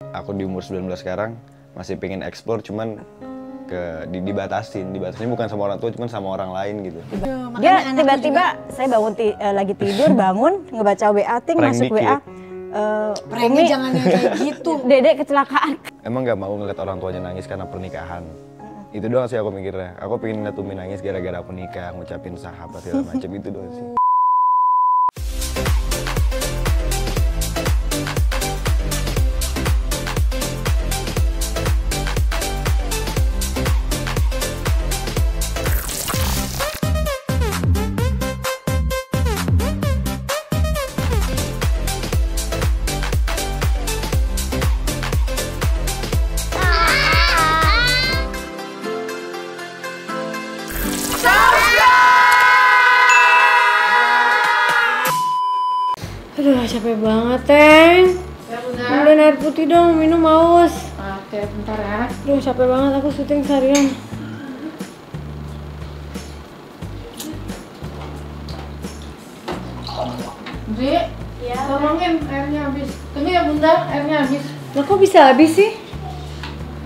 Aku di umur 19 sekarang masih pengen explore, cuman dibatasnya bukan sama orang tua, cuman sama orang lain gitu. Dia tiba-tiba saya lagi tidur bangun ngebaca WA, ting masuk WA. Pranknya jangan yang kayak gitu. Dedek kecelakaan. Emang nggak mau ngeliat orang tuanya nangis karena pernikahan. Itu doang sih aku mikirnya. Aku pengen ngeliat Umi nangis gara-gara aku nikah, ngucapin sahabat segala macam itu doang sih. Aduh, capek banget, Teng. Ya, Bunda. Air putih dong, minum haus. Oke, bentar ya. Aduh, capek banget aku syuting seharian. Dri, ya, tolongin airnya habis. Ini ya Bunda, airnya habis. Lah kok bisa habis sih?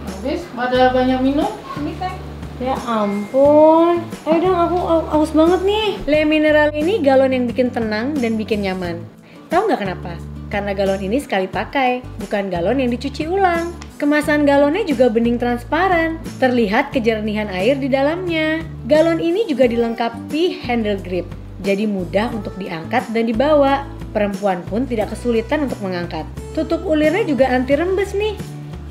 Habis? Ada banyak minum? Ini Teng. Ya ampun. Ayo dong, aku haus banget nih. Le Mineral ini galon yang bikin tenang dan bikin nyaman. Tahu nggak kenapa? Karena galon ini sekali pakai, bukan galon yang dicuci ulang. Kemasan galonnya juga bening transparan, terlihat kejernihan air di dalamnya. Galon ini juga dilengkapi handle grip, jadi mudah untuk diangkat dan dibawa. Perempuan pun tidak kesulitan untuk mengangkat. Tutup ulirnya juga anti rembes nih,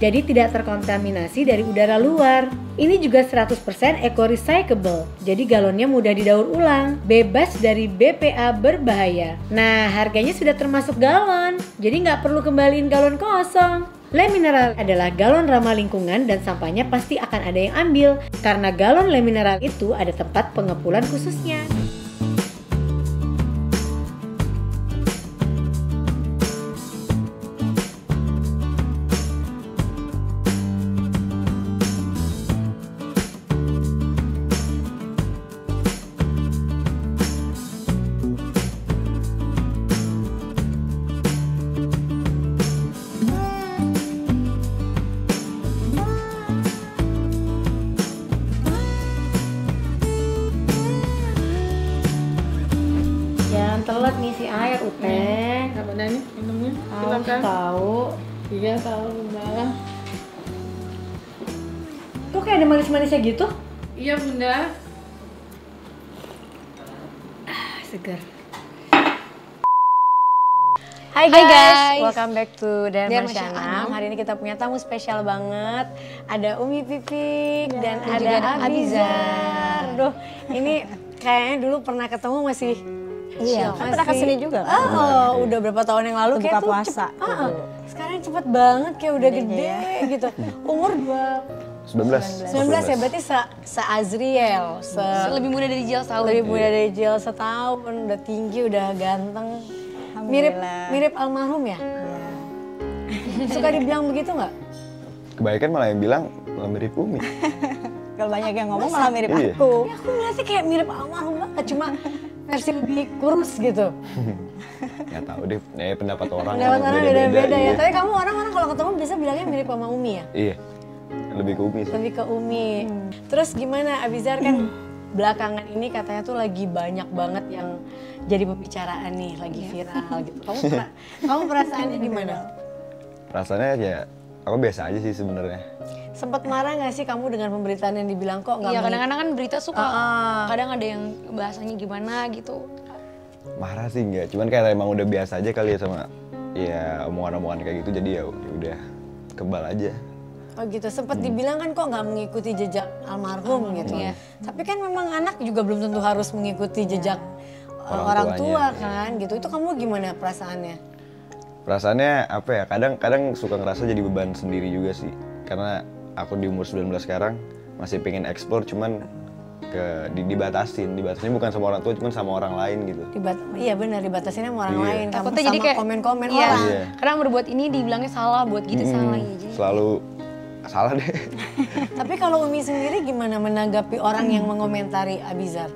jadi tidak terkontaminasi dari udara luar. Ini juga 100% eco-recyclable, jadi galonnya mudah didaur ulang, bebas dari BPA berbahaya. Nah, harganya sudah termasuk galon, jadi nggak perlu kembaliin galon kosong. Le Mineral adalah galon ramah lingkungan dan sampahnya pasti akan ada yang ambil, karena galon Le Mineral itu ada tempat pengepulan khususnya. Jangan telat nih si air, Uteng. Nah, Bunda nih minumnya. Haus Silakan. tahu. Iya, tahu Bunda. Kok kayak ada manis-manisnya gitu? Iya Bunda. Segar. Hai guys, welcome back to Dar Dharma Masya Shanam. Anam. Hari ini kita punya tamu spesial banget. Ada Umi Pipik dan juga ada ada Abizar. Duh, ini kayaknya dulu pernah ketemu masih. Iya, kan pernah kesini juga kan? Oh, udah berapa tahun yang lalu Buka kayak tuh puasa. sekarang cepet banget kayak udah Gedenya gede ya. gitu. Umur 19 19 ya, berarti se-Azriel, Lebih muda dari Jel tahun. lebih muda dari Jill setahun, udah tinggi, udah ganteng. Mirip Alhamdulillah. almarhum ya? Iya. Suka dibilang begitu nggak? Kebanyakan malah yang bilang malah mirip Umi. Kalau banyak yang ngomong malah mirip Iya. aku. Tapi aku ngeliatnya kayak mirip almarhum banget, cuma versi lebih kurus gitu. Nggak tahu deh, pendapat orang Pendapat kan orang beda-beda ya. iya. Tapi kamu orang-orang kalau ketemu bisa bilangnya mirip sama Umi ya? Iya, lebih ke Umi sih. Lebih ke Umi. Terus gimana Abizar kan belakangan ini katanya tuh lagi banyak banget yang jadi pembicaraan nih, lagi viral gitu. Kamu perasaannya gimana? Rasanya ya, aku biasa aja sih sebenarnya. Sempet marah nggak sih kamu dengan pemberitaan yang dibilang kok nggak Iya, kadang-kadang kan berita suka. Kadang ada yang bahasanya gimana gitu. Marah sih enggak, cuman kayak emang udah biasa aja kali ya sama ya omongan-omongan kayak gitu, jadi ya udah kebal aja. Oh gitu, sempet dibilang kan kok nggak mengikuti jejak almarhum gitu. iya. Tapi kan memang anak juga belum tentu harus mengikuti jejak orang tua kan gitu. Itu kamu gimana perasaannya? Perasaannya apa ya, kadang suka ngerasa jadi beban sendiri juga sih. Karena aku di umur 19 sekarang masih pengen explore, cuman dibatasnya bukan sama orang tua, cuman sama orang lain gitu. Iya benar, dibatasinnya sama orang Iya. lain. Kamu Takutnya sama jadi kayak komen-komen iya. orang. Iya. Kadang berbuat ini dibilangnya salah, buat gitu salah ya. Jadi Selalu salah deh. Tapi kalau Umi sendiri gimana menanggapi orang yang mengomentari Abizar?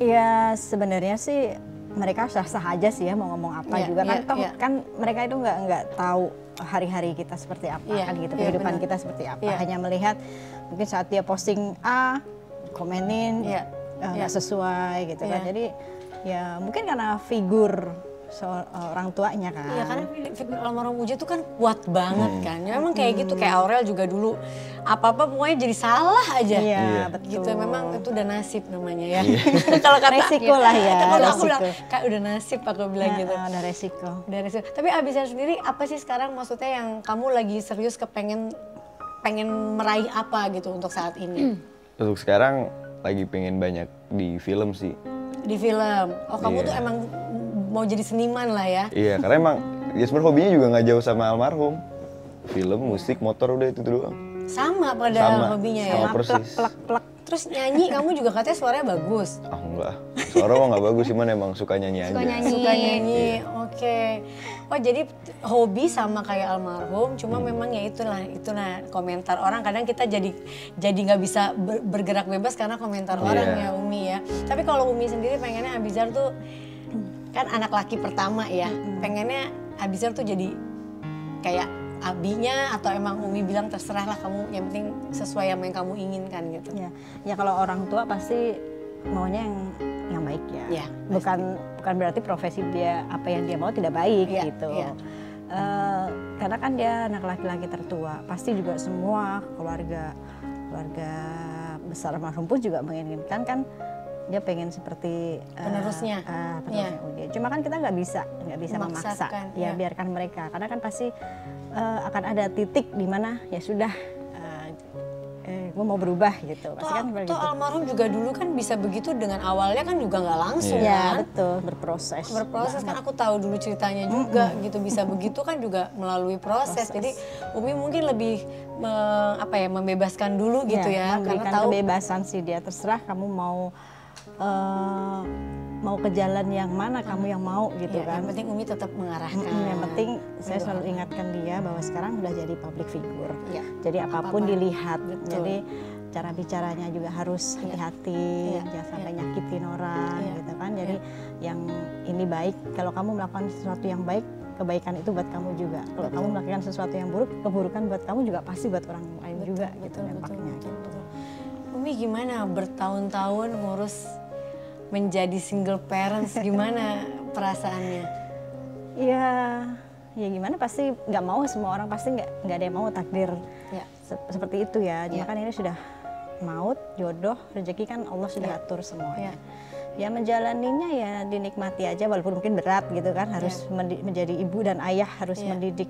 Iya, sebenarnya sih mereka sah-sah aja sih ya mau ngomong apa juga kan toh kan mereka itu nggak tahu hari-hari kita seperti apa kan gitu, kehidupan kita seperti apa, hanya melihat mungkin saat dia posting A komenin nggak sesuai gitu kan, jadi ya mungkin karena figur orang tuanya kan. Iya, karena figur almarhum Uja tuh kan kuat banget kan. Ya, memang kayak gitu, kayak Aurel juga dulu apa-apa pokoknya jadi salah aja. Iya, betul. Gitu, memang itu udah nasib namanya ya. Kalau kata resiko lah ya, kalau aku resiko. bilang, Kak udah nasib aku bilang gitu. Udah resiko. Udah resiko. Tapi Abizar sendiri apa sih sekarang maksudnya yang kamu lagi serius pengen meraih apa gitu untuk saat ini? Untuk sekarang lagi pengen banyak di film sih. Di film. Oh, kamu tuh emang mau jadi seniman lah ya? Iya, karena emang ya sebenarnya hobinya juga nggak jauh sama almarhum. Film, musik, motor udah itu doang. Sama pada hobinya ya? Sama persis. Plak. Terus nyanyi, kamu juga katanya suaranya bagus. Ah enggak, suara mah nggak bagus, cuman emang suka nyanyi aja. Suka nyanyi, oke. Oh jadi hobi sama kayak almarhum, cuma memang ya itulah komentar orang. Kadang kita jadi nggak bisa bergerak bebas karena komentar orang ya Umi ya. Tapi kalau Umi sendiri pengennya Abizar tuh kan anak laki pertama ya, pengennya Abizar tuh jadi kayak abinya atau emang Umi bilang terserah lah kamu, yang penting sesuai sama yang kamu inginkan gitu. Ya kalau orang tua pasti maunya yang baik ya. Bukan berarti profesi dia apa yang dia mau tidak baik gitu. Karena kan dia anak laki-laki tertua, pasti juga semua keluarga besar almarhum pun juga menginginkan kan dia pengen seperti penerusnya Uja. Cuma kan kita nggak bisa memaksa ya biarkan mereka, karena kan pasti akan ada titik di mana ya sudah gue mau berubah gitu. Pasti kan begitu. Almarhum juga dulu kan bisa begitu dengan awalnya kan juga nggak langsung kan? Betul, berproses kan aku tahu dulu ceritanya juga gitu, bisa begitu kan juga melalui proses. Jadi Umi mungkin lebih membebaskan dulu gitu ya, memberikan karena tahu kebebasan sih dia, terserah kamu mau ke jalan yang mana kamu yang mau gitu kan. Yang penting Umi tetap mengarahkan. Yang penting saya selalu ingatkan dia bahwa sekarang udah jadi public figure. Jadi apapun dilihat. Jadi cara bicaranya juga harus hati-hati, jangan sampai nyakitin orang gitu kan. Jadi yang ini baik, kalau kamu melakukan sesuatu yang baik, kebaikan itu buat kamu juga. Kalau kamu melakukan sesuatu yang buruk, keburukan buat kamu juga pasti buat orang lain juga gitu dampaknya. Umi gimana bertahun-tahun ngurus menjadi single parents, gimana perasaannya? Ya gimana, pasti nggak mau, semua orang pasti nggak ada yang mau takdir seperti itu ya. Cuma kan ini sudah maut, jodoh, rezeki kan Allah sudah atur semuanya. Ya menjalaninya ya dinikmati aja, walaupun mungkin berat gitu kan, harus menjadi ibu dan ayah, harus mendidik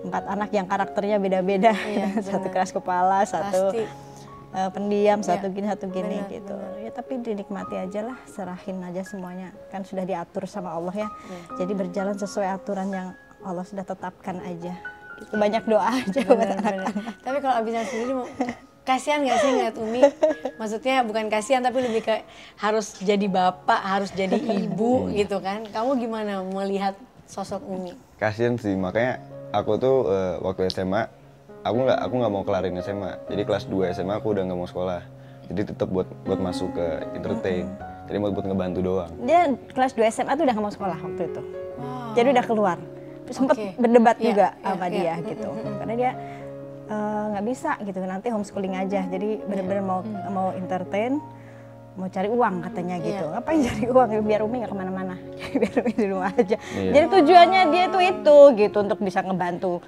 4 anak yang karakternya beda-beda, satu keras kepala, satu pendiam, satu gini gitu. Ya tapi dinikmati aja lah, serahin aja semuanya, kan sudah diatur sama Allah ya. Jadi berjalan sesuai aturan yang Allah sudah tetapkan aja. Gitu. Banyak doa aja buat anak-anak. Tapi kalau Abizar sendiri mau kasihan nggak sih ngeliat Umi? Maksudnya bukan kasihan tapi lebih ke harus jadi bapak, harus jadi ibu gitu kan. Kamu gimana melihat sosok Umi? Kasihan sih, makanya aku tuh waktu SMA aku nggak mau kelarin SMA. Jadi kelas 2 SMA aku udah nggak mau sekolah. Jadi tetap buat masuk ke entertain. Jadi buat ngebantu doang. Dia kelas 2 SMA tuh udah nggak mau sekolah waktu itu. Jadi udah keluar. Sempat berdebat juga sama dia gitu. Karena dia nggak bisa gitu, nanti homeschooling aja. Jadi benar-benar mau entertain, mau cari uang katanya gitu. Ngapain cari uang? Biar Umi nggak kemana-mana. Biar Umi di rumah aja. Jadi tujuannya dia itu gitu, untuk bisa ngebantu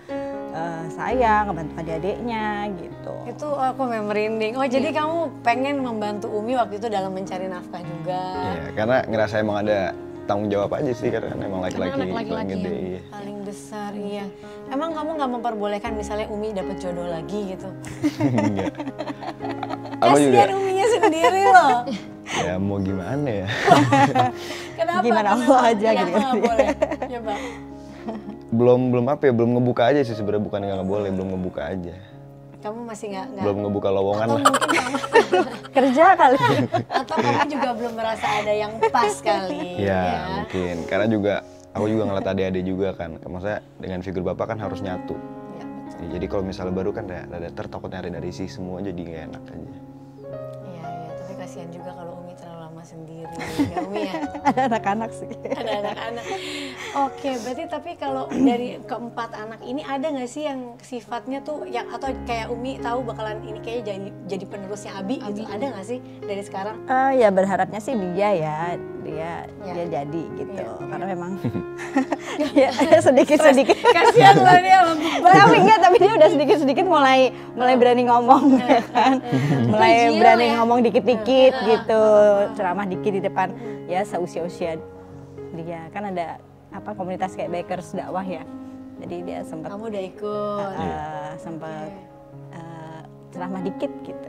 saya, ngebantu adik-adiknya gitu. Itu aku merinding. Oh jadi kamu pengen membantu Umi waktu itu dalam mencari nafkah juga? Iya, karena ngerasa emang ada tanggung jawab aja sih, karena emang laki-laki paling gede. Paling besar, iya. Emang kamu nggak memperbolehkan misalnya Umi dapat jodoh lagi gitu? Enggak. Aku juga. Kasihan Uminya sendiri loh. Ya mau gimana ya? Kenapa? Gimana Allah aja gitu. Nggak boleh. Coba. belum ngebuka aja sih sebenarnya, bukan nggak boleh, belum ngebuka aja. Kamu masih nggak belum ngebuka lowongan lah. Mungkin kamu kerja kali. atau kamu juga belum merasa ada yang pas kali. Ya mungkin, karena juga aku juga ngeliat adik-adik juga kan, maksudnya dengan figur bapak kan harus nyatu. Ya, betul. Ya, jadi kalau misalnya baru kan ada tertakut nyari dari si semua, jadi nggak enak aja. Iya, tapi kasihan juga kalau Umi terlalu lama rumah sendiri, ya Umi ya? Ada anak-anak sih. Ada anak-anak. Oke, berarti tapi kalau dari keempat anak ini ada nggak sih yang sifatnya tuh yang atau kayak Umi tahu bakalan ini kayaknya jadi penerusnya Abi gitu? Ada nggak sih dari sekarang? Ya berharapnya sih dia jadi gitu. Karena memang ya sedikit-sedikit. Kasihan loh dia Tapi enggak, tapi dia udah sedikit-sedikit mulai berani ngomong ya kan. Mulai berani ngomong dikit-dikit gitu. Ceramah dikit di depan ya seusia-usia dia. Kan ada komunitas kayak Bakers dakwah ya. Jadi dia sempat Kamu udah ikut. sempat ceramah dikit gitu.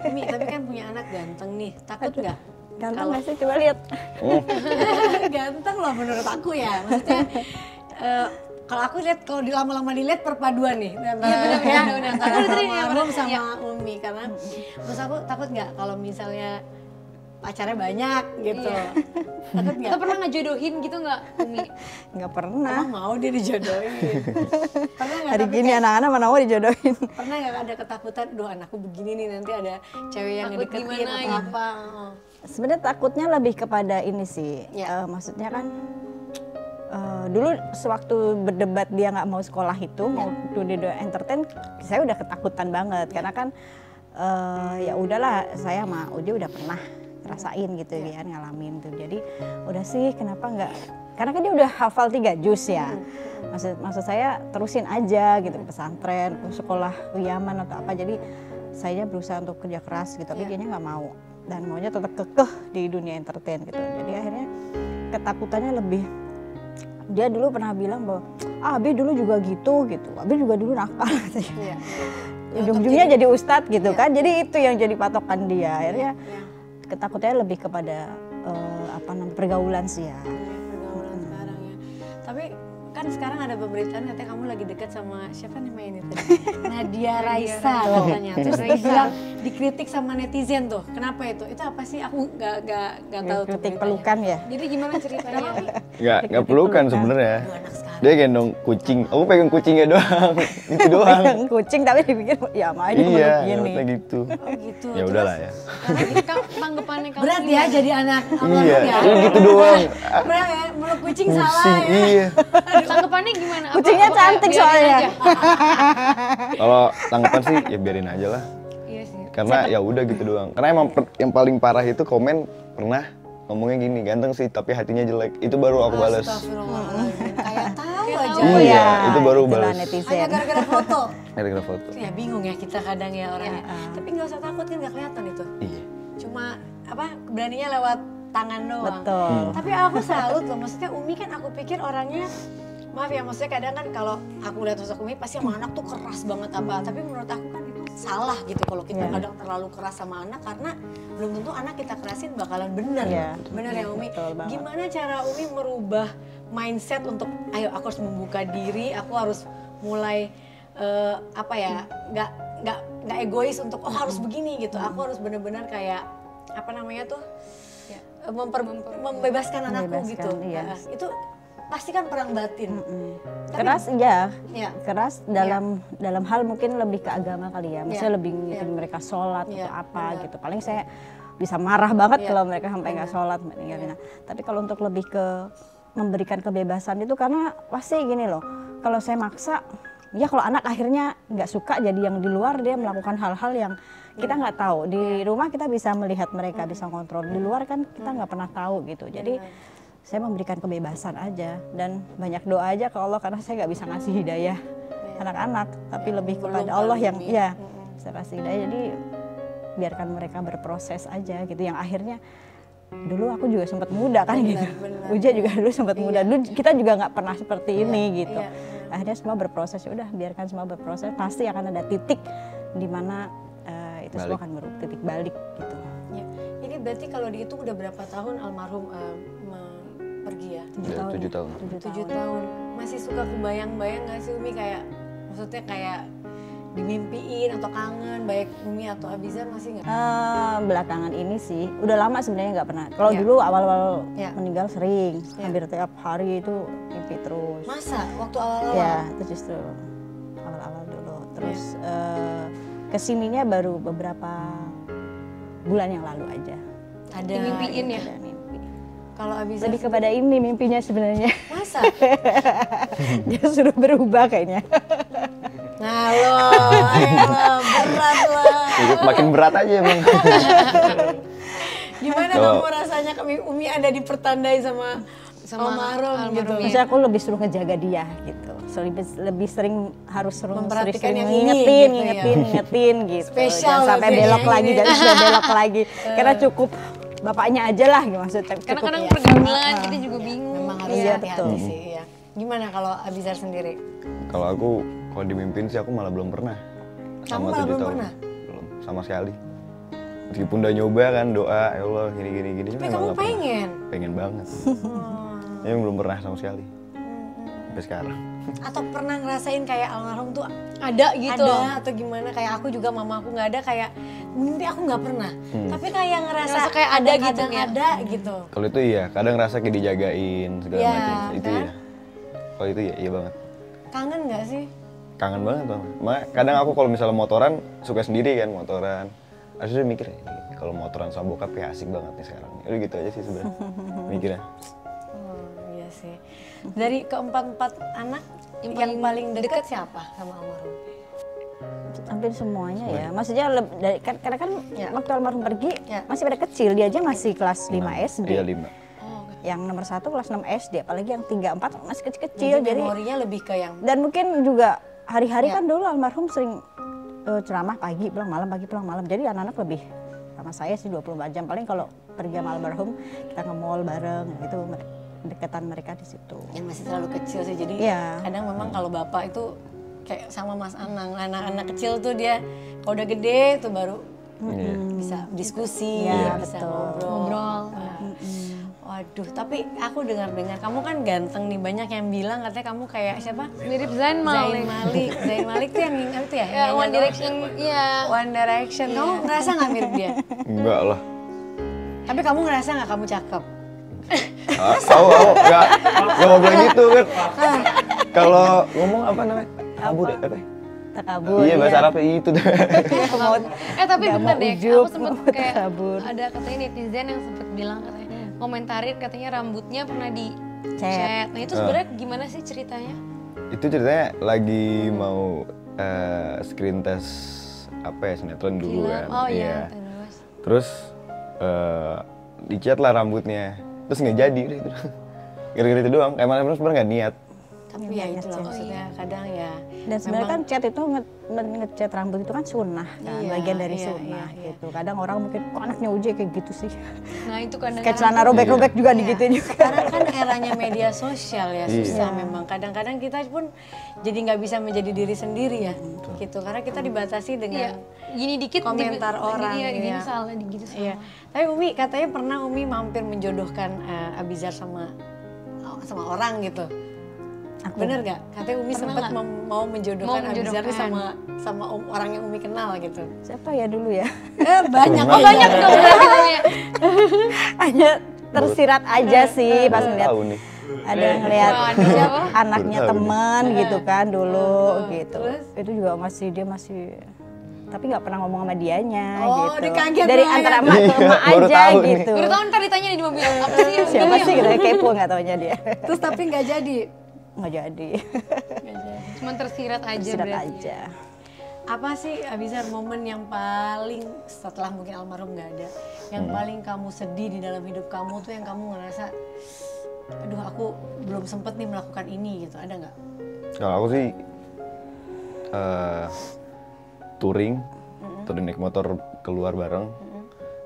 Umi, tapi kan punya anak ganteng nih. Takut nggak? Ganteng nggak sih? Coba lihat. Ganteng loh menurut aku ya. Maksudnya kalau aku lihat kalau lama-lama dilihat perpaduan nih antara Almarhum sama Umi karena maksud aku takut nggak kalau misalnya pacarnya banyak gitu. Takut nggak? Atau pernah ngejodohin gitu nggak Umi? Nggak pernah. Emang mau dia dijodohin? Pernah nggak? Hari tapi gini kayak- anak-anak mana mau dijodohin. Pernah nggak ada ketakutan, duh anakku begini nih nanti ada cewek yang Takut ngedeketin gimana atau gitu. apa? Sebenarnya takutnya lebih kepada ini sih. Maksudnya kan dulu sewaktu berdebat dia nggak mau sekolah itu mau dunia entertain, saya udah ketakutan banget karena kan ya udahlah saya sama Uji udah pernah rasain gitu ya ngalamin tuh. Jadi udah sih kenapa nggak, karena kan dia udah hafal 3 juz ya. Maksud saya terusin aja gitu pesantren, sekolah Yaman atau apa. Jadi saya berusaha untuk kerja keras gitu, tapi dianya nggak mau dan maunya tetap kekeh di dunia entertain gitu. Jadi akhirnya ketakutannya lebih, dia dulu pernah bilang bahwa Abi dulu juga gitu, Abi juga dulu nakal katanya. Ujung-ujungnya jadi ustadz gitu kan, jadi itu yang jadi patokan dia. Akhirnya ketakutannya lebih kepada pergaulan sih ya. Pergaulan sekarang ya. Tapi kan sekarang ada pemberitaan katanya kamu lagi dekat sama siapa namanya ini tadi? Nadia Raisa katanya. Terus dibilang dikritik sama netizen tuh. Kenapa itu? Itu apa sih? Aku nggak tahu tuh Kritik beritanya. pelukan ya. Jadi gimana ceritanya? Nggak pelukan sebenarnya. Aduh, anak sekarang. Dia gendong kucing, aku pegang kucingnya doang, itu doang. Yang kucing tapi dipikir ya sama aja Iya, peluk ya gini. udah gitu. Oh gitu. Ya udahlah ya. Tanggapannya kamu Berat ya jadi anak almarhum Iya, ya. itu gitu doang. Berat ya, meluk kucing salah Pusing, ya. iya. Tanggapannya gimana? Kucingnya Apa cantik biarin soalnya. aja? Kalau tanggapan sih ya biarin aja lah. Iya sih. Karena ya udah gitu doang. Karena emang yang paling parah itu komen pernah ngomongnya gini, ganteng sih tapi hatinya jelek. Itu baru aku balas. Astagfirullahaladzim. Kayak tahu aja. Oh Iya, ya, itu baru itulah balas. Hanya netizen. gara-gara foto. Gara-gara foto. Ya bingung ya kita kadang ya orangnya. Tapi nggak usah takut kan nggak kelihatan itu. Iya. Cuma beraninya lewat tangan doang. Betul. Tapi aku salut loh, maksudnya Umi kan aku pikir orangnya, maaf ya maksudnya kadang kan kalau aku lihat sosok Umi pasti sama anak tuh keras banget apa. Tapi menurut aku kan itu salah gitu kalau kita kadang terlalu keras sama anak karena belum tentu anak kita kerasin bakalan bener. Iya, Bener ya Umi? betul banget. Gimana cara Umi merubah mindset untuk ayo aku harus membuka diri, aku harus mulai nggak egois untuk harus begini gitu. Aku harus bener-bener kayak apa namanya tuh membebaskan anakku Membebaskan, gitu. iya. Nah, itu pasti kan perang batin. Tapi- Keras iya. Ya. Keras dalam hal mungkin lebih ke agama kali ya. Maksudnya lebih ngingetin mereka sholat Iya, atau apa benar. gitu. Paling saya bisa marah banget Iya, kalau mereka sampai nggak sholat, mbak ninggalin. Nah, tapi kalau untuk lebih ke memberikan kebebasan itu karena pasti gini loh. Kalau saya maksa, ya kalau anak akhirnya nggak suka jadi yang di luar dia melakukan hal-hal yang kita nggak tahu. Di rumah kita bisa melihat mereka, bisa kontrol. Di luar kan kita nggak pernah tahu gitu. Jadi saya memberikan kebebasan aja dan banyak doa aja ke Allah karena saya nggak bisa ngasih hidayah anak-anak, tapi lebih kepada Allah yang ya saya kasih hidayah. Jadi biarkan mereka berproses aja gitu. Yang akhirnya dulu aku juga sempat muda kan gitu. Uja juga dulu sempat muda. Dulu kita juga nggak pernah seperti ini gitu. Akhirnya semua berproses. Ya udah biarkan semua berproses. Pasti akan ada titik di mana itu semua akan titik balik gitu. Ya. Ini berarti kalau dihitung udah berapa tahun almarhum pergi ya? 7 tahun. 7 tahun. Masih suka kebayang-bayang gak sih Umi kayak, maksudnya kayak dimimpiin atau kangen baik Umi atau Abizar masih nggak? Belakangan ini sih, udah lama sebenarnya nggak pernah. Kalau dulu awal-awal meninggal sering, hampir tiap hari itu mimpi terus. Masa? Waktu awal-awal? Ya, itu justru awal-awal dulu. Terus kesininya baru beberapa bulan yang lalu aja. Ada. dimimpiin ya. Ada mimpi. Kalau Abizar Lebih kepada ini mimpinya sebenarnya. masa? Dia suruh berubah kayaknya. Nah lo, ayolah, berat lah. Hidup makin berat aja emang. Gimana kamu rasanya Umi ada dipertandai sama almarhum gitu? Maksudnya aku lebih suruh ngejaga dia gitu. So, lebih sering harus Memperhatikan sering yang ini ngingetin, gitu ya. ngingetin gitu. Spesial Jangan sampai berarti belok yang lagi, ini. jangan sudah belok lagi. Karena cukup bapaknya aja lah gitu maksudnya. Karena Cukup kadang ya. pergaulan kita juga bingung. Memang harus Iya, hati-hati betul. sih ya. Gimana kalau Abizar sendiri? Kalau aku kalau dimimpin sih aku malah belum pernah. Kamu malah 7 belum tahun. pernah? Belum sama sekali. Meskipun udah nyoba kan doa, ya Allah gini. Tapi cuma kamu nggak pernah. pengen? Pengen banget. Ya belum pernah sama sekali. Sampai sekarang. Atau pernah ngerasain kayak almarhum tuh Ada gitu. ada atau gimana? Kayak aku juga mama aku nggak ada, kayak mimpi aku nggak pernah. Tapi kayak ngerasa Ngerasa kayak ada gitu kadang ya? ada gitu. Kalau itu iya, kadang ngerasa kayak dijagain segala Iya, macam. Itu kan? iya. Kalau itu iya, iya banget. Kangen nggak sih? Kangen banget Mama. Kadang aku kalau misalnya motoran suka sendiri kan motoran. Akhirnya mikir kalau motoran sama bokap kayak asik banget nih sekarang. Udah gitu aja sih sebenarnya. Mikirnya. Oh, iya sih. Dari keempat anak yang paling dekat siapa sama almarhum? Hampir semuanya ya. Maksudnya karena kan Ya. waktu almarhum pergi Ya. masih pada kecil, dia aja masih kelas 5 SD. Iya 5. Yang nomor 1 kelas 6 SD, apalagi yang 3, 4 masih kecil-kecil. Jadi Jadi memorinya lebih ke yang dan mungkin juga hari-hari Ya. kan dulu almarhum sering ceramah pagi pulang malam, pagi pulang malam. Jadi anak-anak lebih sama saya sih 24 jam. Paling kalau pergi sama almarhum kita nge-mall bareng gitu, dekatan mereka di situ. yang masih terlalu kecil sih. Jadi Iya. kadang memang kalau bapak itu kayak sama Mas Anang, anak-anak kecil tuh dia kalau udah gede tuh baru Iya. bisa diskusi, Iya, bisa betul. ngobrol. Nah, waduh, tapi aku dengar-dengar kamu kan ganteng nih, banyak yang bilang katanya kamu kayak siapa? Mirip Zayn Zayn Malik. Malik. Zayn Malik tuh yang itu ya? Ya, yang One nyanyi Direction. Iya. One Direction. Kamu ngerasa nggak mirip dia? Enggak lah. Tapi kamu ngerasa nggak kamu cakep? Tahu nggak mau bilang gitu kan. Kalau ngomong apa namanya? Kabur ya apa? Takabur. Iya bahasa Arabnya itu tuh. Tapi Nggak bener mau deh, ujub, aku sempet mau kayak takabur. ada katanya netizen yang sempet bilang katanya komentarin katanya rambutnya pernah di Cet. cat. Nah itu sebenarnya gimana sih ceritanya? Itu ceritanya lagi mau screen test apa ya sinetron dulu kan. Oh iya, terus. Terus dicat lah rambutnya. Terus nggak jadi udah itu. Gara-gara itu doang. Emang sebenarnya nggak niat. Tapi ya itulah maksudnya kadang ya. Dan sebenarnya kan cat itu ngecat rambut itu kan sunnah kan, Iya, bagian dari iya, sunnah iya, gitu. Kadang orang mungkin kok anaknya Uje kayak gitu sih. Nah itu kadang Kayak celana robek-robek juga digituin juga. Sekarang kan eranya media sosial ya, susah memang. Kadang-kadang kita pun jadi nggak bisa menjadi diri sendiri ya, gitu. Karena kita dibatasi Iya, dengan gini dikit komentar orang. Iya, gini iya. salah, gitu salah. Iya. Tapi Umi katanya pernah Umi mampir menjodohkan Abizar sama orang gitu. Bener gak? Katanya Umi sempat mau menjodohkan Abizar nih sama orang yang Umi kenal gitu. Siapa ya dulu ya? Banyak. Oh, Banyak dong berarti namanya. Hanya tersirat aja sih pas ngeliat Tahu nih. ada ngeliat siapa? anaknya Baru tahu temen gitu kan dulu gitu. terus? Itu juga dia masih tapi nggak pernah ngomong sama dianya Oh, gitu. dikaget Dari banget. antara emak ke emak Baru aja tahu nih. gitu. Baru tahun ntar ditanya di mobil apa sih? Siapa sih gitu kepo nggak taunya dia. Terus tapi nggak jadi. Nggak jadi. Cuman tersirat aja Tersirat berarti. aja. Apa sih Abizar momen yang paling setelah mungkin almarhum nggak ada, yang paling kamu sedih di dalam hidup kamu tuh yang kamu ngerasa, aduh aku belum sempet nih melakukan ini gitu, ada nggak? Kalau aku sih touring naik motor keluar bareng,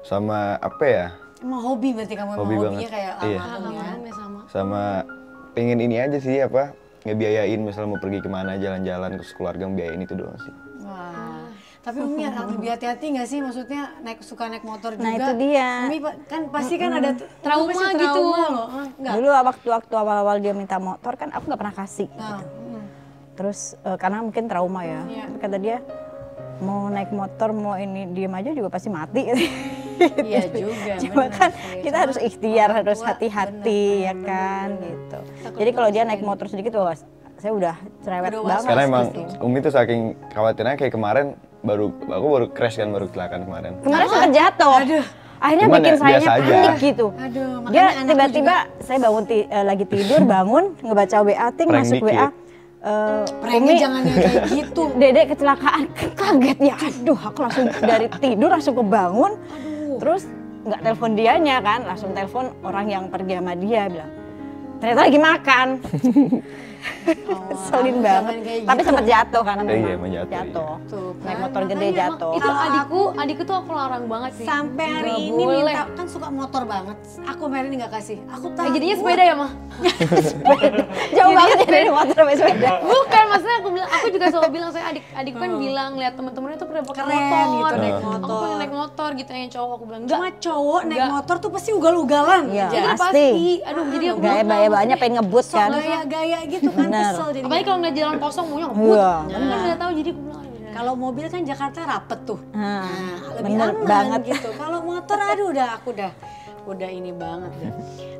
sama apa ya? Emang hobi berarti kamu Hobi emang banget. hobinya kayak Iya. almarhum ya? Almarhum ya sama. Sama pengen ini aja sih apa? Ngebiayain misalnya mau pergi kemana jalan-jalan terus keluarga ngebiayain itu doang sih. Wah. Tapi Umi harus lebih hati-hati nggak sih? Maksudnya suka naik motor juga. Nah, itu dia. Umi kan pasti kan ada Trauma pasti gitu. trauma loh. Enggak. Dulu waktu awal-awal dia minta motor kan aku nggak pernah kasih. Nah, Terus karena mungkin trauma ya. Iya. Tapi kata dia mau naik motor mau ini diem aja juga pasti mati. iya juga. Cuma bener kan sih. kita Cuma harus ikhtiar, orang harus tua, hati-hati ya kan gitu. Jadi kalau dia naik motor sedikit wah saya udah cerewet Udah banget. Karena emang gitu. Umi tuh saking khawatirnya kayak kemarin aku baru crash kan baru kecelakaan kemarin. Kemarin sempat jatuh. Akhirnya Cuman bikin ya, saya biasa aja. panik gitu. Aduh, makanya Dia anakku tiba-tiba saya bangun lagi tidur bangun ngebaca WA ting Prank masuk dikit. WA. pranknya Umi, jangan yang kayak gitu. Dedek kecelakaan, kaget ya. Aduh, aku langsung dari tidur langsung kebangun. Terus nggak telepon dianya kan, langsung telepon orang yang pergi sama dia bilang, ternyata lagi makan. Selin aduh, banget. jangan kayak Tapi gitu. sempat jatuh karena Iya, memang emang jatuh, Tuh, Naik kan, motor gede makanya jatuh. Itu adikku tuh aku larang banget sih. sampai hari Nggak ini boleh. minta, kan suka motor banget. Aku kemarin nggak kasih. Aku tahu. Jadinya sepeda ya mah? jauh banget ya dari motor sampai sepeda. Bukan, maksudnya aku juga selalu bilang, saya adik kan bilang lihat teman-temannya tuh pada pakai Keren motor. gitu, naik Aku motor. pengen naik motor gitu, yang cowok aku bilang enggak. Cuma cowok naik Nggak. motor tuh pasti ugal-ugalan. Iya. Itu udah pasti. pasti. Aduh, jadi aku bilang, Gaya-gaya pengen ngebut Sok kan. gaya-gaya gitu kan Bener. kesel jadi. apalagi kalau ngeliat jalan kosong maunya ngebut. Iya, Kan udah tahu, jadi aku bilang aduh, udah. Kalau mobil kan Jakarta rapet tuh. Nah, Lebih bener aman banget. gitu. Kalau motor aduh aku udah ini banget dah.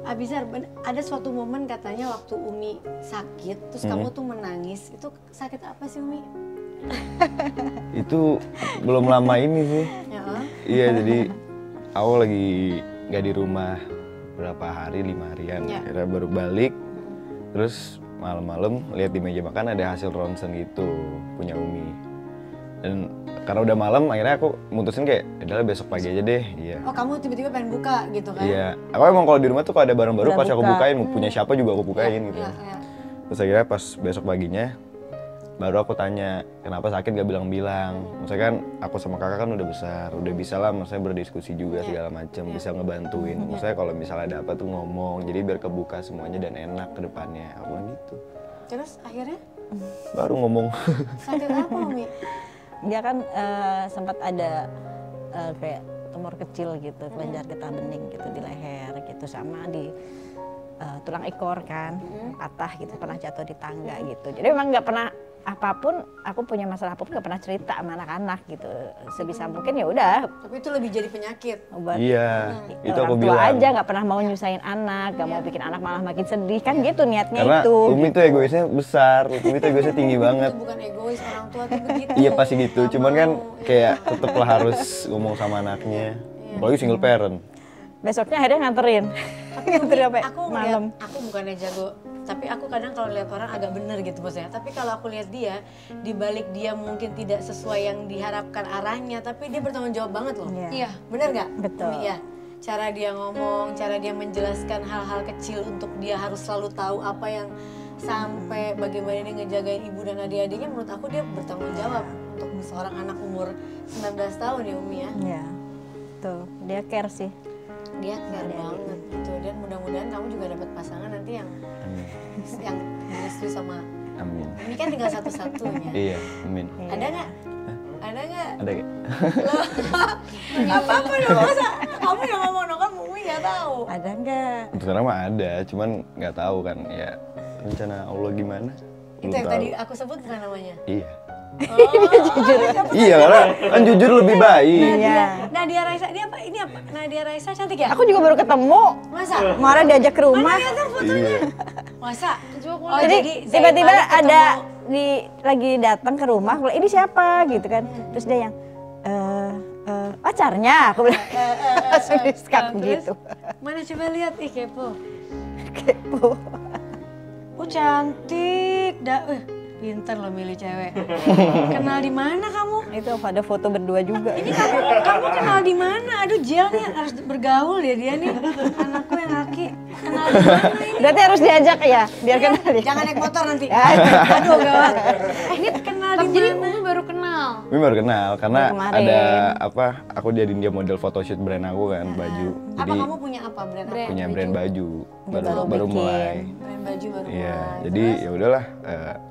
Abizar, ada suatu momen katanya waktu Umi sakit, terus kamu tuh menangis. Itu sakit apa sih Umi? Itu belum lama ini sih. Ya, Iya, jadi aku lagi nggak di rumah berapa hari, 5 harian. Ya. Akhirnya baru balik, terus malam-malam lihat di meja makan ada hasil ronsen gitu punya Umi. Dan karena udah malam, akhirnya aku mutusin kayak, udahlah besok pagi aja deh. Iya. Oh kamu tiba-tiba pengen buka gitu kan? Iya. Aku emang kalau di rumah tuh kalau ada barang baru Udah pasti aku buka. bukain, punya siapa juga aku bukain gitu. Iya, iya. Terus akhirnya pas besok paginya baru aku tanya kenapa sakit gak bilang-bilang. Maksudnya kan aku sama kakak kan udah besar, udah bisa lah maksudnya berdiskusi juga segala macam, bisa ngebantuin. Maksudnya kalau misalnya ada apa tuh ngomong, jadi biar kebuka semuanya dan enak ke depannya. Aku bilang gitu. Terus akhirnya Baru ngomong. sakit apa Umi? Dia kan sempat ada kayak tumor kecil gitu, kelenjar getah bening gitu di leher gitu, sama di tulang ekor kan patah gitu, pernah jatuh di tangga gitu. Jadi memang nggak pernah apapun, aku punya masalah apapun nggak pernah cerita sama anak-anak gitu. Sebisa mungkin ya udah Tapi itu lebih jadi penyakit. buat Iya, itu aku orang tua bilang. aja, nggak pernah mau nyusahin anak, nggak mau bikin anak malah makin sedih kan gitu niatnya Karena itu. Umi tuh egoisnya besar, Umi tuh egoisnya tinggi banget. Itu bukan egois, orang tua tuh begitu. Iya pasti gitu, Nggak cuman kan mau, kayak tetep lah harus ngomong sama anaknya. Apalagi single parent. Besoknya akhirnya nganterin. Tapi Nganterin Umi, sampai aku malam. ngeliat, aku bukannya jago, tapi aku kadang kalau lihat orang agak bener gitu maksudnya. Tapi kalau aku lihat dia, di balik dia mungkin tidak sesuai yang diharapkan arahnya, tapi dia bertanggung jawab banget loh. Iya. Iya. Bener nggak? Betul. Umi, ya. Cara dia ngomong, cara dia menjelaskan hal-hal kecil untuk dia harus selalu tahu apa yang sampai bagaimana dia ngejagain ibu dan adik-adiknya, menurut aku dia bertanggung jawab untuk seorang anak umur 19 tahun ya Umi ya. Iya. Tuh, dia care sih. Dia care banget gitu, dan mudah-mudahan kamu juga dapat pasangan nanti yang Amin. yang direstui sama Amin. ini kan tinggal satu-satunya. Iya, amin. Ada nggak? Ada nggak? Ada gak? Apa-apa dong, masa kamu yang ngomong dong kan Umi nggak tahu. Ada nggak? Rencana mah ada, cuman nggak tahu kan ya rencana Allah gimana. Itu Belum yang tahu. tadi aku sebut bukan namanya. Iya. Iya karena kan jujur lebih baik. Iya. Nadia Raisa, dia apa? Ini apa? Nadia Raisa cantik ya? Aku juga baru ketemu. Masa? Kemarin diajak ke rumah. Mana lihat fotonya? Iya. Masa? Coba aku Oh, Jadi Zaid tiba-tiba Malik ketemu- ada lagi datang ke rumah, aku bilang, ini siapa gitu kan. Terus dia yang pacarnya, aku bilang. Langsung disekap Terus? gitu. Mana coba lihat, ih kepo. Kepo. Oh cantik, pinter loh milih cewek. Kenal di mana kamu? Itu ada foto berdua juga. Ini kamu kenal di mana? Aduh Jel nih harus bergaul ya dia nih. Anakku yang laki. Kenal di mana ini? Berarti harus diajak ya, biar kenal ya. Jangan naik motor nanti. Aduh gawat. Ini kenal di jadi mana? Umi baru kenal. Umi baru kenal karena Baru kemarin. ada apa? Aku jadiin dia model photoshoot brand aku kan, baju. Apa Jadi kamu punya apa brand? apa? punya brand baju Baru baru bikin. mulai. Brand baju baru Iya, mulai. jadi ya udahlah.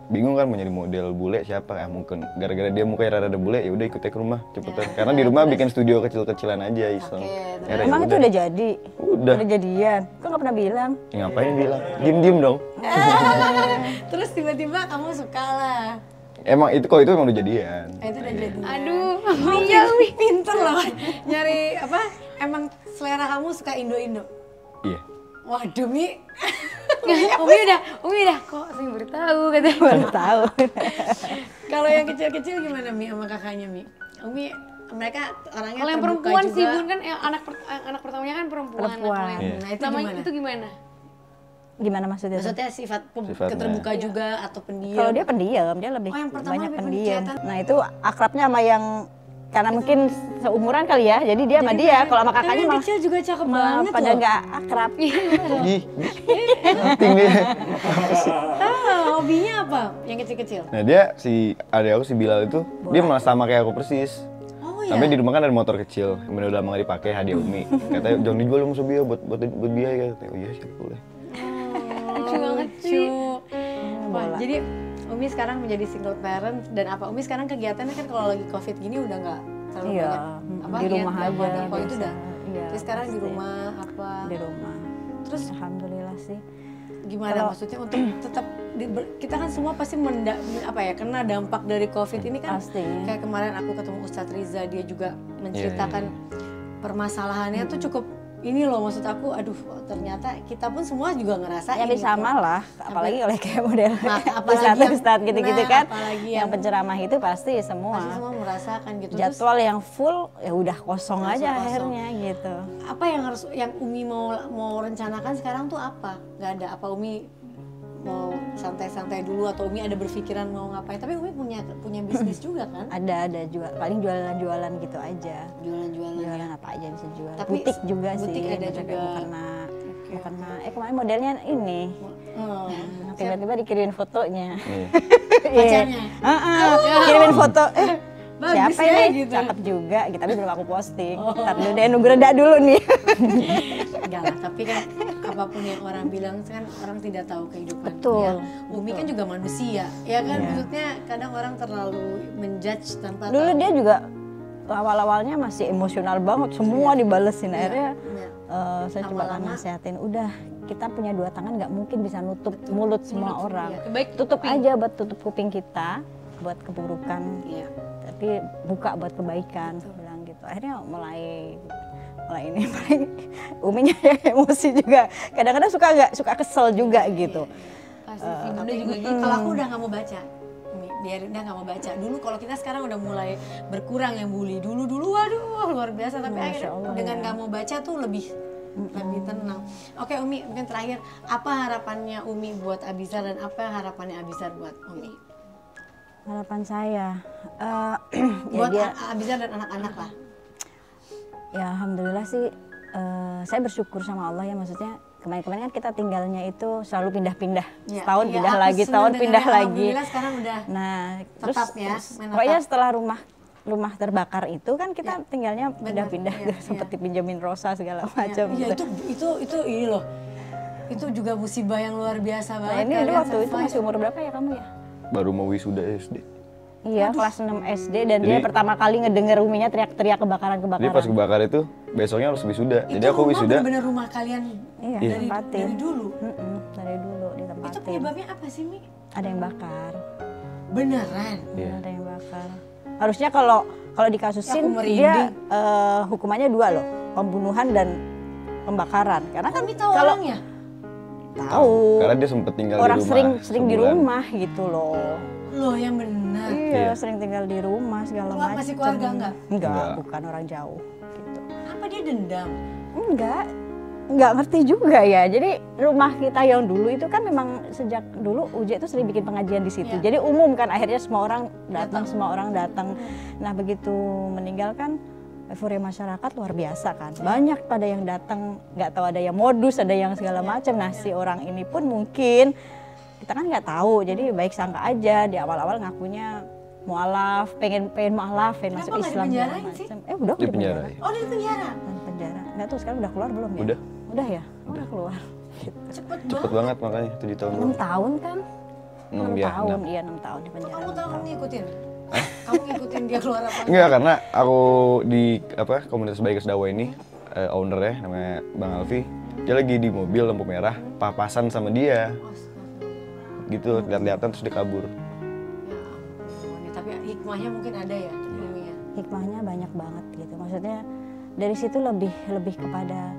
Bingung kan mau nyari model bule siapa ya mungkin gara-gara dia mukanya rada bule ya udah ikut aja ke rumah cepetan karena di rumah bikin studio kecil-kecilan aja iseng. Oke, Akhirnya ya Emang itu udah jadi? Udah. Udah jadian? Kok nggak pernah bilang? Ya, ngapain bilang diem dong. Terus tiba-tiba kamu suka lah. Emang itu kalau itu emang udah jadian. Itu udah jadi. Aduh, Iya, pinter loh. Nyari apa? Emang selera kamu suka Indo-Indo? Iya. Waduh, Mi. Umi udah kok saya baru tahu katanya. Baru tahu. Kalau yang kecil-kecil gimana, Mi, sama kakaknya, Mi? Umi mereka orangnya Kalau yang terbuka perempuan juga. sih Bun kan anak pertamanya kan perempuan. Perempuan. Nah, itu Namanya gimana? itu gimana? Gimana maksudnya? tuh? Maksudnya sifat Sifatnya. keterbuka juga atau pendiam? Kalau dia pendiam, dia lebih Oh, yang pertama banyak lebih pendiam. kelihatan. Nah itu akrabnya sama yang karena mungkin seumuran kali ya, jadi dia sama dia. Kalau sama kakaknya Tapi yang malah kecil juga cakep malah banget pada loh. nggak akrab. Ih, nothing dia. Hobinya apa? Yang kecil-kecil? Nah dia si adik aku si Bilal itu dia malah sama kayak aku persis. Oh iya. Sampai di rumah kan ada motor kecil yang udah lama nggak dipakai, hadiah Umi. Katanya jangan dijual dong Sobia buat dia ya. Oh iya siap boleh. Lucu banget sih. Wah, jadi Umi sekarang menjadi single parent dan apa Umi sekarang kegiatannya kan kalau lagi COVID gini udah nggak terlalu Iya, banyak. Apa di rumah yang aja, ada, itu biasa. udah. Iya, Terus sekarang di pasti. rumah apa? Di rumah. Terus Alhamdulillah sih. gimana maksudnya untuk tetap kita kan semua pasti kena dampak dari COVID ini kan. Pasti. Kayak kemarin aku ketemu Ustadz Riza dia juga menceritakan permasalahannya tuh cukup ini loh maksud aku aduh ternyata kita pun semua juga ngerasain Ya gitu. sama lah, apalagi oleh kayak model apalagi ustadz gitu-gitu kan. apalagi Yang penceramah itu pasti semua. pasti semua merasakan gitu. Terus Jadwal yang full ya udah kosong aja kosong. akhirnya gitu. apa yang Umi mau rencanakan sekarang tuh apa? Nggak ada apa Umi mau santai-santai dulu atau Umi ada berpikiran mau ngapain? Tapi Umi punya bisnis juga kan? Ada juga, paling jualan-jualan gitu aja. Jualan-jualan. Jualan apa aja bisa jual. Tapi Butik juga butik sih. ada macam juga. kayak mukena. Kemarin modelnya ini. Oh, Tiba-tiba dikirimin fotonya. Iya. pacarnya. Kirimin foto. Bagus Siapa ya, ini? gitu. Cakep juga, tapi belum aku posting. Ntar dulu deh, nunggu reda dulu nih. Enggak lah, tapi kan apapun yang orang bilang kan orang tidak tahu kehidupan. Betul, Ya. Umi kan juga manusia, ya kan? Maksudnya kadang orang terlalu menjudge tanpa Dulu tahu. dia juga awal-awalnya masih emosional banget, semua dibalesin. Akhirnya Iya. saya coba Lama-lama. nasehatin, udah kita punya dua tangan nggak mungkin bisa nutup mulut semua orang. iya. Baik Tutup aja buat tutup kuping kita, buat keburukan. Iya. Tapi buka buat kebaikan, bilang gitu. Akhirnya mulai ini Uminya emosi juga. Kadang-kadang suka kesel juga gitu. pasti sih Bunda juga gitu. Kalau aku udah nggak mau baca, Umi, biarin udah nggak mau baca. Dulu kalau kita sekarang udah mulai berkurang yang bully. Dulu waduh luar biasa. Tapi Masya akhirnya Allah, dengan ya. nggak mau baca tuh lebih tenang. Oke Umi, mungkin terakhir apa harapannya Umi buat Abizar dan apa harapannya Abizar buat Umi? Harapan saya, ya Buat dia, Abizar dan anak-anak lah. ya alhamdulillah sih, saya bersyukur sama Allah ya, maksudnya kemarin-kemarin kan kita tinggalnya itu selalu pindah-pindah, Iya, setahun iya, pindah aku lagi, senang tahun dengarnya. pindah lagi. Alhamdulillah sekarang udah Nah, terus tetap ya, menetap. pokoknya setelah rumah terbakar itu kan kita tinggalnya pindah-pindah, iya, sempat dipinjemin Rosa segala macam. Ya gitu. itu ini loh. Itu juga musibah yang luar biasa Nah banget. ini kalian waktu itu survive. masih umur berapa ya kamu ya? Baru mau wisuda SD. Iya, kelas 6 SD dan dia Jadi- pertama kali ngedenger Uminya teriak-teriak Jadi kebakaran-kebakaran. pas kebakar itu besoknya harus wisuda. Itu Jadi aku rumah wisuda. bener-bener rumah kalian Iya, Iya. ditempatin. dari dulu. Dari dulu Itu ditempatin. penyebabnya apa sih Mi? Ada yang bakar. Beneran. Iya. Ada yang bakar. Harusnya kalau dikasusin Aku merinding. dia hukumannya 2 loh, pembunuhan dan pembakaran. Karena kan Umi tahu kalau orangnya? tahu Karena dia sempet tinggal orang di rumah. sering di sebulan. rumah gitu loh. Loh yang benar. Iya, Iya. sering tinggal di rumah segala Wah, macam. masih keluarga enggak? Enggak, Enggak. bukan orang jauh gitu. Apa dia dendam? Enggak ngerti juga ya. Jadi rumah kita yang dulu itu kan memang sejak dulu Uje itu sering bikin pengajian di situ. Iya. Jadi umum kan akhirnya semua orang datang, semua orang datang. Nah, begitu meninggal kan euforia masyarakat luar biasa kan. Banyak pada yang datang, nggak tahu ada yang modus, ada yang segala macam. Nah, si orang ini pun mungkin kita kan nggak tahu. Jadi baik sangka aja di awal-awal ngakunya mualaf, pengen mualaf, pengen Kenapa masuk nggak Islam segala dipenjarain sih? macam. Udah Di penjara. Ya. Oh di penjara. penjara. Nggak tahu sekarang udah keluar belum ya? Udah. Udah ya? Udah keluar. Gitu. Cepet Cepet banget. banget makanya 7 tahun 6 doang. tahun kan? 6 6 ya. tahun, 6. iya 6 tahun di penjara. Kamu tahu kamu ngikutin? Kamu ngikutin dia keluar apa? Enggak, karena aku di komunitas Bikers Dakwah ini ownernya namanya Bang Alfi. Dia lagi di mobil lampu merah, papasan sama dia. Gitu, lihat-lihatan terus dia kabur. Ya ampun, ya, tapi hikmahnya mungkin ada ya, Umi ya. Hikmahnya banyak banget gitu. Maksudnya dari situ lebih kepada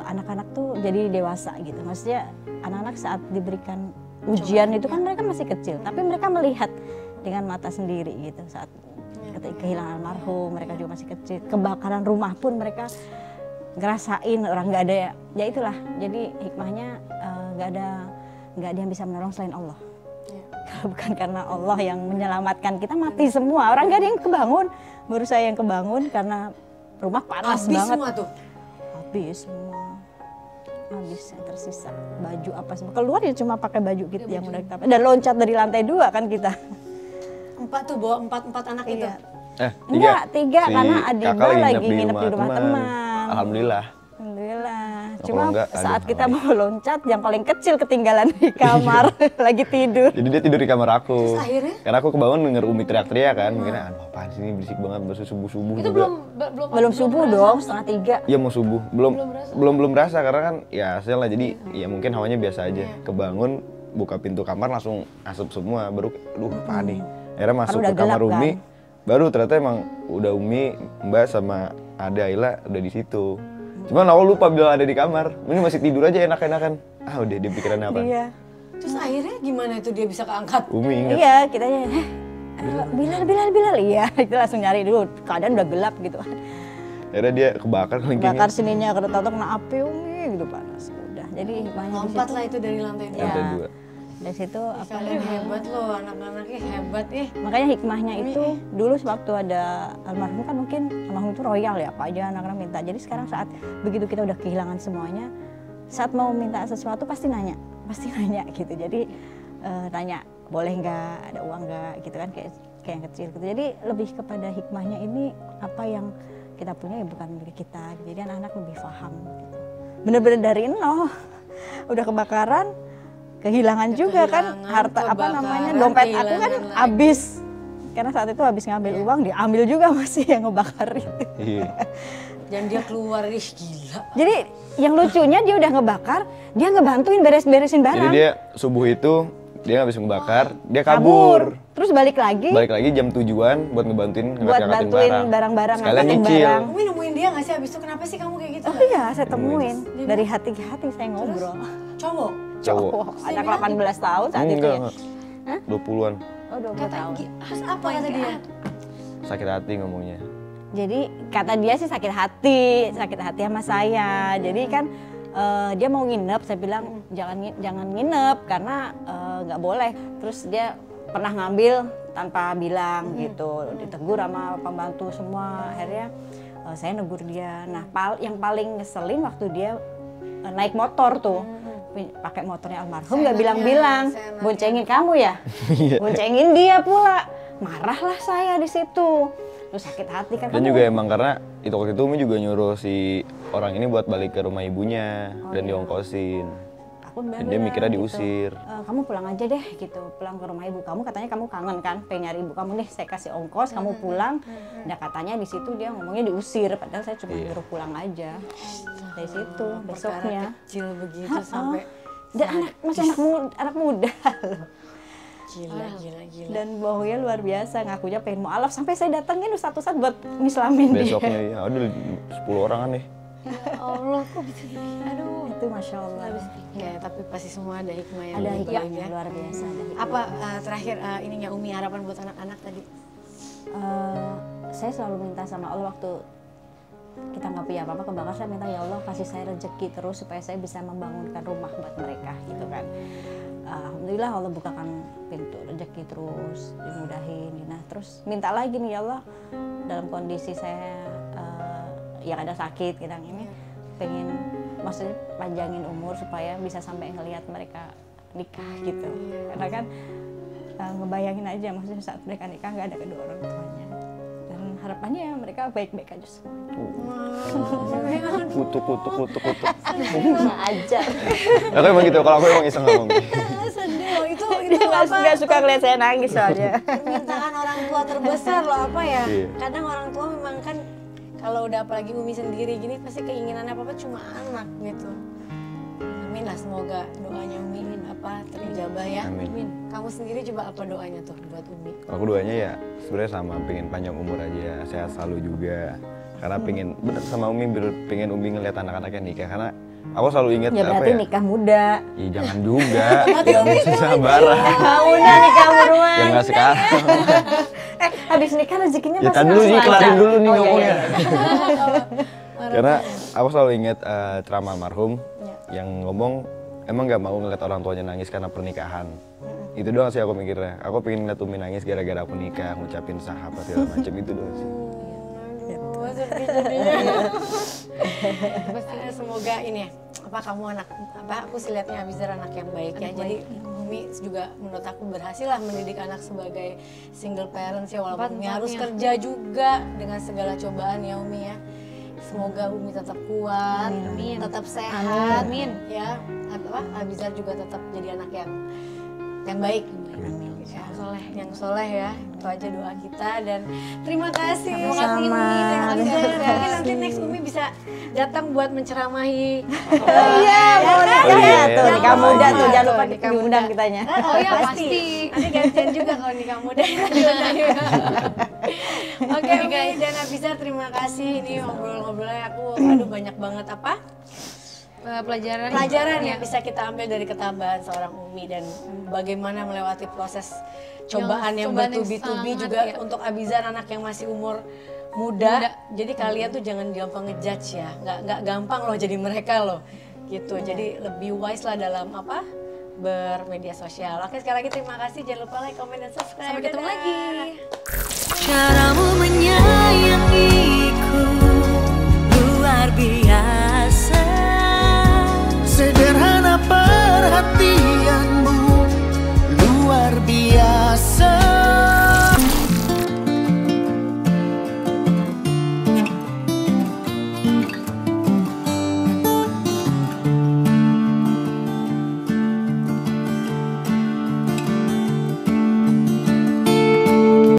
anak-anak tuh jadi dewasa gitu. Maksudnya anak-anak saat diberikan ujian itu kan mereka masih kecil, tapi mereka melihat dengan mata sendiri gitu saat ketika kehilangan almarhum, mereka juga masih kecil. Kebakaran rumah pun mereka ngerasain, orang nggak ada ya itulah. Jadi hikmahnya nggak ada yang bisa menolong selain Allah. Kalau bukan karena Allah yang menyelamatkan kita, mati semua. Orang nggak ada yang kebangun, baru saya yang kebangun karena rumah panas Habis banget. semua tuh. Habis semua, habis yang tersisa baju apa semua keluar ya, cuma pakai baju gitu yang udah kita dan loncat dari lantai 2 kan kita. 4 tuh bawa 4 anak itu. Iya. Tiga. Tiga Si karena Adinda kakak lagi nginep di rumah teman. Alhamdulillah. Alhamdulillah. Nah, Cuma kalau enggak, saat aduh, kita mau loncat, yang paling kecil ketinggalan di kamar lagi tidur. Jadi dia tidur di kamar aku. Terus akhirnya? Karena aku kebangun denger Umi teriak-teriak kan. Mikirnya aduh apaan sih ini berisik banget, baru subuh-subuh Itu juga. Belum subuh dong, 2:30. Iya mau subuh, belum berasa karena kan ya hasil lah, jadi ya mungkin hawanya biasa aja. Kebangun buka pintu kamar langsung asap semua, baru aduh apaan nih. Akhirnya masuk udah ke kamar gelap, Umi, kan? baru ternyata emang udah Umi, Mbak sama Ade Ayla udah di situ. Cuman awal lupa bilang ada di kamar, ini masih tidur aja enak-enakan. Udah dia pikirannya apa? Iya. Terus akhirnya gimana itu dia bisa keangkat? Umi ingat. Iya, kita Bilal, iya. Itu langsung nyari dulu, keadaan udah gelap gitu. Akhirnya dia kebakar kelingkingnya. Bakar sininya, kena kena api Umi gitu panas. Udah, jadi hikmahnya di Lompat situ. lah itu dari lantai 2. Lantai Ya. 2. Dari situ apa Kalian hebat loh, anak-anaknya hebat makanya hikmahnya itu dulu sewaktu ada almarhum kan mungkin almarhum itu royal ya, apa aja anak-anak minta. Jadi sekarang saat begitu kita udah kehilangan semuanya, saat mau minta sesuatu pasti nanya gitu. Jadi tanya boleh nggak, ada uang nggak gitu kan, kayak yang kecil gitu. Jadi lebih kepada hikmahnya ini apa yang kita punya ya bukan milik kita. Jadi anak-anak lebih paham gitu. Bener-bener dari nol udah kebakaran, kehilangan juga kan harta apa kebakaran, namanya, dompet aku kan kehilangan lagi. habis karena saat itu habis ngambil uang, diambil juga masih yang ngebakar itu. Iya. Dan dia keluar, gila. Jadi yang lucunya dia udah ngebakar, dia ngebantuin beresin Jadi barang. dia subuh itu dia nggak bisa ngebakar, dia kabur. Terus balik lagi Balik lagi jam 7-an buat ngebantuin buat ngangkat-ngangkatin bantuin barang. barang-barang, Sekalian ngangkatin nyicil. barang. Umi nemuin dia nggak sih abis itu, kenapa sih kamu kayak gitu? Oh iya, saya temuin dari hati ke hati saya ngobrol. Cowok? Cowok. Wah, anak 18 tahun saat itu ya. Enggak. 20-an. Oh, 20 tahun. Terus apa kata dia? Sakit hati ngomongnya. Jadi kata dia sih sakit hati sama saya. Jadi kan dia mau nginep, saya bilang jangan nginep karena nggak boleh. Terus dia pernah ngambil tanpa bilang gitu, ditegur sama pembantu semua. Akhirnya saya negur dia. Nah yang paling ngeselin waktu dia naik motor tuh. Pakai motornya almarhum nggak bilang-bilang, boncengin kamu ya, boncengin dia pula, marahlah saya di situ, terus sakit hati kan. Dan juga emang karena itu waktu itu Umi juga nyuruh si orang ini buat balik ke rumah ibunya dan diongkosin. Aku bilang, Dan dia mikirnya diusir. Kamu pulang aja deh gitu, pulang ke rumah ibu kamu, katanya kamu kangen kan, pengen nyari ibu kamu nih, saya kasih ongkos, kamu pulang. Nah katanya di situ dia ngomongnya diusir, padahal saya cuma nyuruh pulang aja. Dari situ besoknya. Kecil begitu sampai Dan masih anak muda loh. gila. Dan bohongnya luar biasa, ngakunya pengen mualaf sampai saya datengin satu-satu buat ngislamin dia. Besoknya ya, aduh 10 orangan nih. Ya Allah, kok bisa begini? Aduh. Itu masya Allah. Ya, tapi pasti semua ada hikmah yang Ada lebih hikmah baik ya. luar biasa. Ada hikmah. Apa terakhir ininya Umi, harapan buat anak-anak tadi? Saya selalu minta sama Allah waktu kita nggak punya apa-apa kebakar, saya minta ya Allah kasih saya rezeki terus supaya saya bisa membangunkan rumah buat mereka gitu kan. Alhamdulillah Allah bukakan pintu rezeki terus, dimudahin. Nah terus minta lagi nih ya Allah, dalam kondisi saya yang ada sakit kadang ini, pengen maksudnya panjangin umur supaya bisa sampai ngelihat mereka nikah gitu. Karena kan ngebayangin aja maksudnya saat mereka nikah nggak ada kedua orang tuanya. Dan harapannya ya mereka baik-baik aja semua. Kutuk. Ajar. Aku emang gitu, kalau aku emang iseng ngomong. Sedih loh, itu Dia apa? nggak suka ngeliat saya nangis soalnya. Permintaan orang tua terbesar loh, apa ya? Iya. Kadang orang tua memang kan kalau udah apalagi Umi sendiri gini pasti keinginannya apa cuma anak gitu. Amin lah, semoga doanya Umi terijabah ya. Amin. Kamu sendiri coba apa doanya tuh buat Umi? Aku doanya ya sebenarnya sama, pengen panjang umur aja, sehat selalu juga. Karena pengen bener sama Umi, pengen Umi ngeliat anak-anaknya nikah. Karena Aku selalu ingat Ya apa berarti ya? nikah muda. Ih, jangan juga, yang susah barang. Nikah muda, nikah beruang. Yang nggak sekarang. Habis nikah rezekinya Ya pasti tadi dulu langsung sih, kelarin lancar. dulu nih Oh, iya, ngomongnya. iya. Karena aku selalu ingat ceramah almarhum yang ngomong emang nggak mau ngeliat orang tuanya nangis karena pernikahan. Itu doang sih aku mikirnya. Aku pengen ngeliat Umi nangis gara-gara aku nikah, ngucapin sahabat segala macam itu doang sih. Aduh, sedih jadinya. Semoga ini ya, apa kamu anak apa aku sih lihatnya Abizar anak yang baik ya. Jadi Umi juga menurut aku berhasil lah mendidik anak sebagai single parents ya, walaupun Umi harus kerja juga dengan segala cobaan ya Umi ya. Semoga Umi tetap kuat, tetap sehat, ya. Apa Abizar juga tetap jadi anak yang baik. Yang soleh ya, itu aja doa kita dan terima kasih. Sama-sama. Mungkin nanti next Umi bisa datang buat menceramahi. Iya, mau nikah Oh, iya, ya tuh, iya. nikah muda tuh, jangan lupa Nikah diundang muda. kitanya. Oh iya pasti. Nanti gantian juga kalau nikah muda kita diundang. Oke Umi dan Abizar terima kasih, ini ngobrol-ngobrolnya aku aduh banyak banget apa? Pelajaran yang bisa kita ambil dari ketambahan seorang Umi dan bagaimana melewati proses cobaan yang bertubi-tubi juga untuk Abizar anak yang masih umur muda. Jadi kalian tuh jangan gampang ngejudge ya, nggak gampang loh jadi mereka loh gitu. Jadi lebih wise lah dalam apa bermedia sosial. Oke sekali lagi terima kasih, jangan lupa like, comment, dan subscribe. Sampai ketemu lagi. Caramu menyayangiku luar biasa. Sederhana perhatianmu luar biasa.